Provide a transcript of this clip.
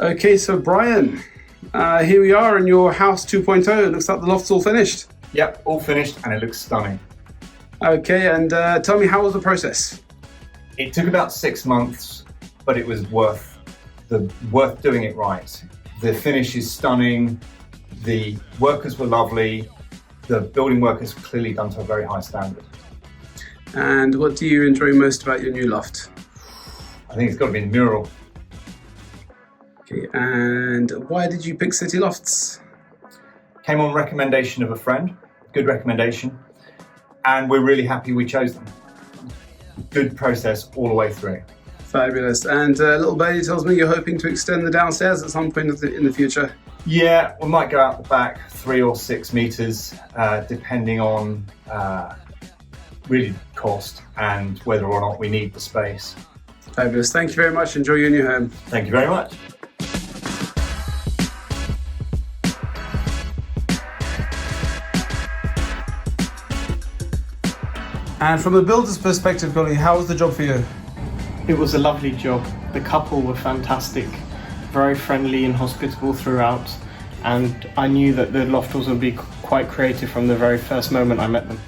Okay, so Brian, here we are in your house 2.0. It looks like the loft's all finished. Yep, all finished and it looks stunning. Okay, and tell me, how was the process? It took about 6 months, but it was worth doing it right. The finish is stunning. The workers were lovely. The building work is clearly done to a very high standard. And what do you enjoy most about your new loft? I think it's got to be the mural. Okay, and why did you pick City Lofts? Came on recommendation of a friend, good recommendation, and we're really happy we chose them. Good process all the way through. Fabulous. And little Bailey tells me you're hoping to extend the downstairs at some point in the future. Yeah, we might go out the back 3 or 6 meters, depending on really cost and whether or not we need the space. Fabulous. Thank you very much. Enjoy your new home. Thank you very much. And from the builder's perspective, Golly, how was the job for you? It was a lovely job. The couple were fantastic, very friendly and hospitable throughout, and I knew that the Loftals would be quite creative from the very first moment I met them.